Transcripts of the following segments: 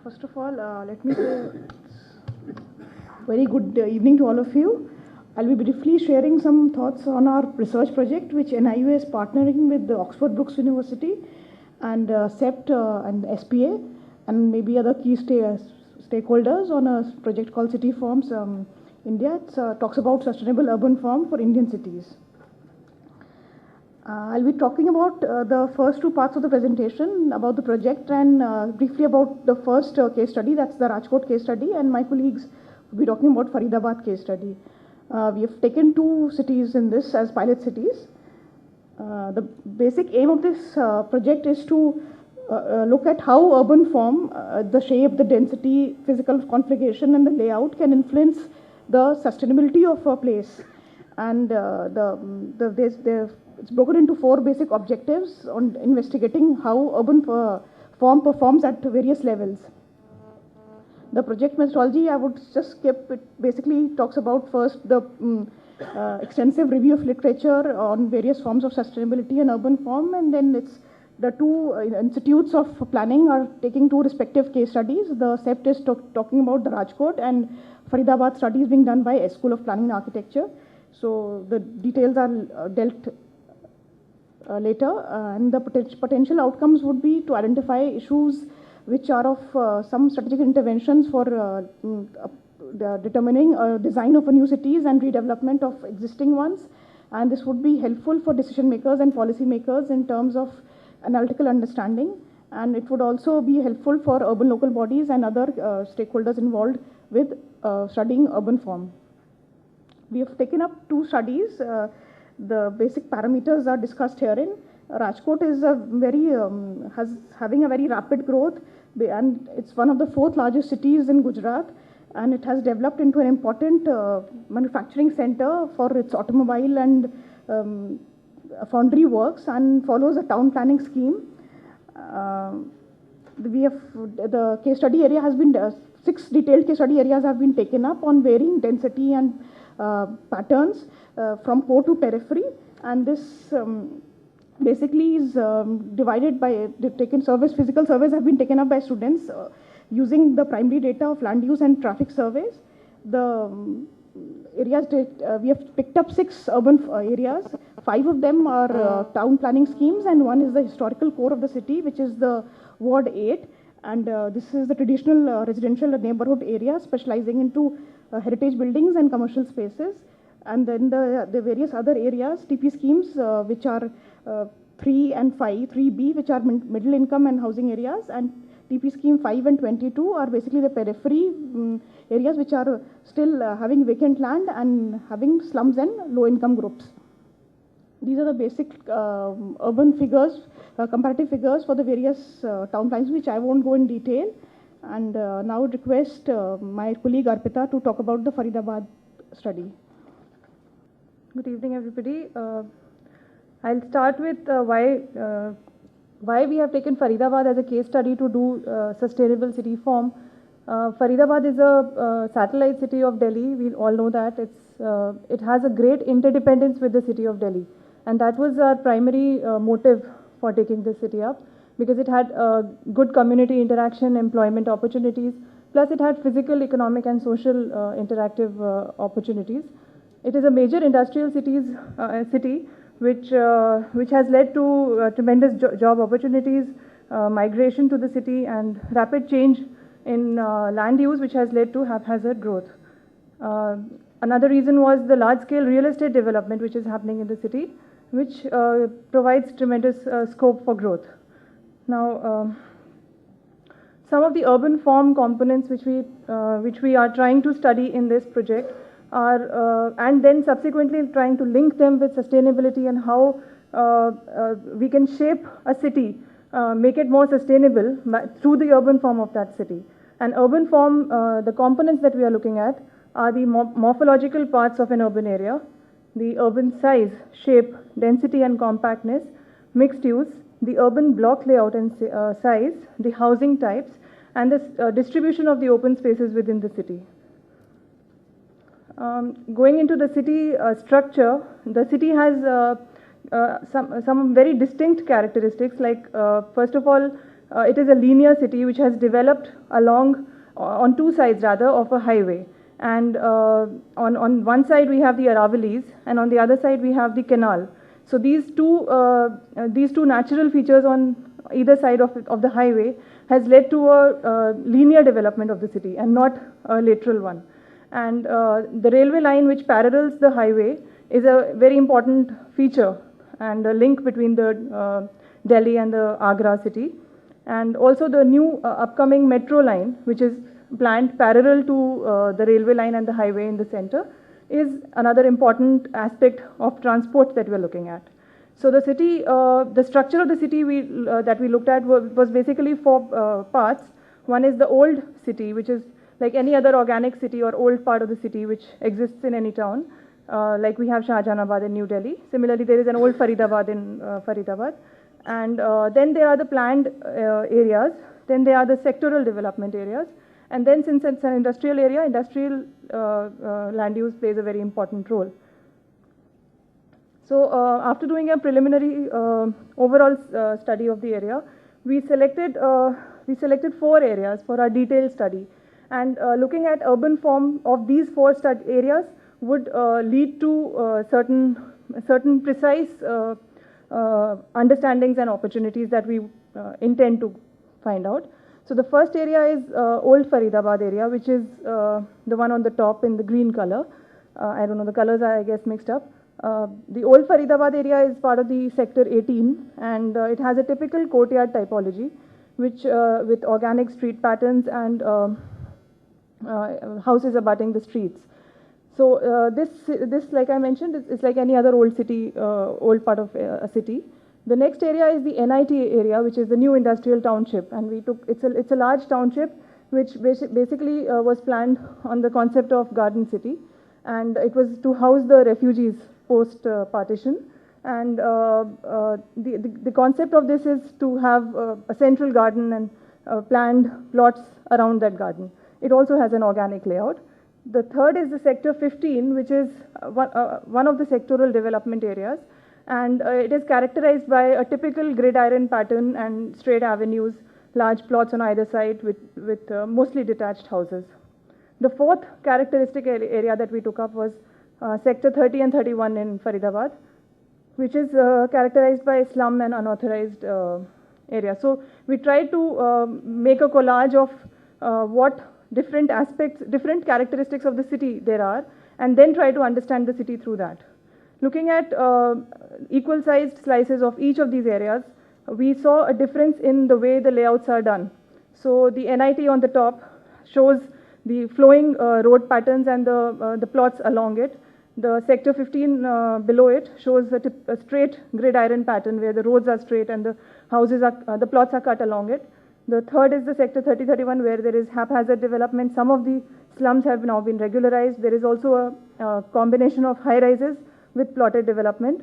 First of all, let me say very good evening to all of you. I'll be briefly sharing some thoughts on our research project, which NIU is partnering with the Oxford Brookes University and CEPT and SPA, and maybe other key stakeholders on a project called City Forms India. It talks about sustainable urban form for Indian cities. I'll be talking about the first two parts of the presentation about the project and briefly about the first case study, that's the Rajkot case study, and my colleagues will be talking about Faridabad case study. We have taken two cities in this as pilot cities. The basic aim of this project is to look at how urban form, the shape, the density, physical configuration and the layout can influence the sustainability of a place. And it's broken into four basic objectives on investigating how urban form performs at various levels. The project methodology, I would just skip. It basically talks about first the extensive review of literature on various forms of sustainability and urban form, and then it's the two institutes of planning are taking two respective case studies. The CEPT is talking about the Rajkot, and Faridabad study is being done by School of Planning and Architecture. So the details are dealt later, and the potential outcomes would be to identify issues which are of some strategic interventions for determining design of new cities and redevelopment of existing ones. And this would be helpful for decision makers and policy makers in terms of analytical understanding. And it would also be helpful for urban local bodies and other stakeholders involved with studying urban form. We have taken up two studies. The basic parameters are discussed herein. Rajkot is having a very rapid growth, and it's one of the fourth largest cities in Gujarat, and it has developed into an important manufacturing center for its automobile and foundry works, and follows a town planning scheme. The case study area has been 6 detailed case study areas have been taken up on varying density and patterns from core to periphery, and this basically is divided by physical surveys have been taken up by students using the primary data of land use and traffic surveys. The areas we have picked up 6 urban areas. 5 of them are town planning schemes, and one is the historical core of the city, which is the Ward 8, and this is the traditional residential neighborhood area specializing into heritage buildings and commercial spaces. And then the various other areas, TP schemes, which are 3 and 5, 3B, which are middle income and housing areas, and TP scheme 5 and 22 are basically the periphery areas which are still having vacant land and having slums and low income groups. These are the basic urban figures, comparative figures for the various town plans, which I won't go in detail. And now I would request my colleague Arpita to talk about the Faridabad study. Good evening, everybody. I'll start with why we have taken Faridabad as a case study to do sustainable city form. Faridabad is a satellite city of Delhi. We all know that. It has a great interdependence with the city of Delhi. And that was our primary motive for taking this city up, because it had good community interaction, employment opportunities, plus it had physical, economic and social interactive opportunities. It is a major industrial city which has led to tremendous job opportunities, migration to the city, and rapid change in land use, which has led to haphazard growth. Another reason was the large-scale real estate development which is happening in the city, which provides tremendous scope for growth. Now, some of the urban form components which we are trying to study in this project are, and then subsequently trying to link them with sustainability and how we can shape a city, make it more sustainable through the urban form of that city. And urban form, the components that we are looking at are the morphological parts of an urban area, the urban size, shape, density and compactness, mixed use, the urban block layout and size, the housing types, and the distribution of the open spaces within the city. Going into the city structure, the city has some very distinct characteristics, like first of all, it is a linear city which has developed along, on two sides rather, of a highway. And on one side we have the Aravalis, and on the other side we have the canal. So these two natural features on either side of the highway has led to a linear development of the city and not a lateral one. And the railway line which parallels the highway is a very important feature and a link between the Delhi and the Agra city. And also the new upcoming metro line, which is planned parallel to the railway line and the highway in the center, is another important aspect of transport that we're looking at. So the city, the structure of the city that we looked at was basically four parts. One is the old city, which is like any other organic city or old part of the city which exists in any town. Like we have Shahjahanabad in New Delhi. Similarly, there is an old Faridabad in Faridabad. And then there are the planned areas. Then there are the sectoral development areas. And then since it's an industrial area, industrial land use plays a very important role. So after doing a preliminary overall study of the area, we selected 4 areas for our detailed study. And looking at urban form of these 4 areas would lead to certain precise understandings and opportunities that we intend to find out. So the first area is Old Faridabad area, which is the one on the top in the green color. I don't know, the colors are, I guess, mixed up. The Old Faridabad area is part of the Sector 18, and it has a typical courtyard typology, which with organic street patterns and houses abutting the streets. So this, like I mentioned, is like any other old city, old part of a city. The next area is the NIT area, which is the new industrial township, and it's a large township which basically was planned on the concept of garden city, and it was to house the refugees post partition. And the concept of this is to have a central garden and planned plots around that garden. It also has an organic layout. The third is the Sector 15, which is one of the sectoral development areas. And it is characterized by a typical gridiron pattern and straight avenues, large plots on either side with mostly detached houses. The fourth characteristic area that we took up was Sector 30 and 31 in Faridabad, which is characterized by slum and unauthorized area. So we tried to make a collage of what different aspects, different characteristics of the city there are, and then try to understand the city through that. Looking at equal sized slices of each of these areas, we saw a difference in the way the layouts are done. So the NIT on the top shows the flowing road patterns and the plots along it. The Sector 15 below it shows a straight gridiron pattern where the roads are straight and the houses are, the plots are cut along it. The third is the Sector 30-31 where there is haphazard development. Some of the slums have now been regularized. There is also a combination of high rises with plotted development.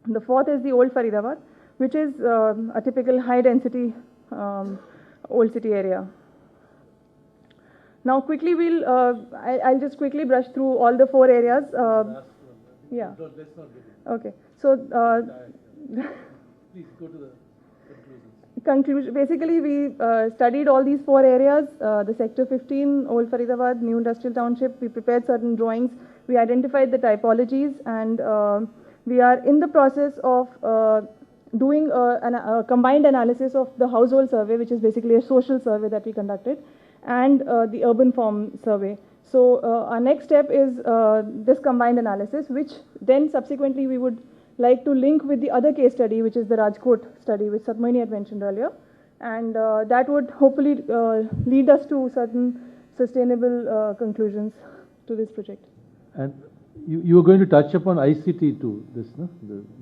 The fourth is the Old Faridabad, which is a typical high density old city area. Now quickly I'll just quickly brush through all the 4 areas. Yeah. No, let's not get it. Okay. So Please go to the conclusions. conclusion. Basically, we studied all these 4 areas, the Sector 15, Old Faridabad, New Industrial Township. We prepared certain drawings. We identified the typologies, and we are in the process of doing a combined analysis of the household survey, which is basically a social survey that we conducted, and the urban form survey. So our next step is this combined analysis, which then subsequently we would like to link with the other case study, which is the Rajkot study, which Satmohini had mentioned earlier. And that would hopefully lead us to certain sustainable conclusions to this project. And you were going to touch upon ICT too, this, no?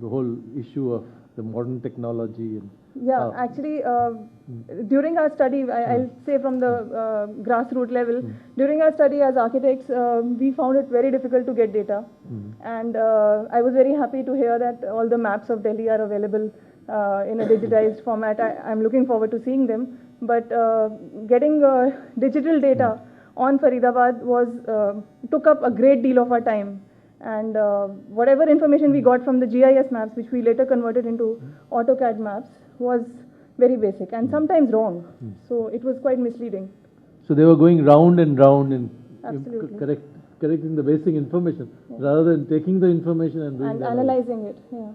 The whole issue of the modern technology and yeah, actually, during our study, I'll say from the grassroots level, during our study as architects, we found it very difficult to get data. And I was very happy to hear that all the maps of Delhi are available in a digitized format. I'm looking forward to seeing them. But getting digital data on Faridabad took up a great deal of our time. And whatever information we got from the GIS maps, which we later converted into AutoCAD maps, was very basic and sometimes wrong. So it was quite misleading. So they were going round and round in Absolutely. correcting the basic information rather than taking the information and doing And the analysis. analyzing it, yeah.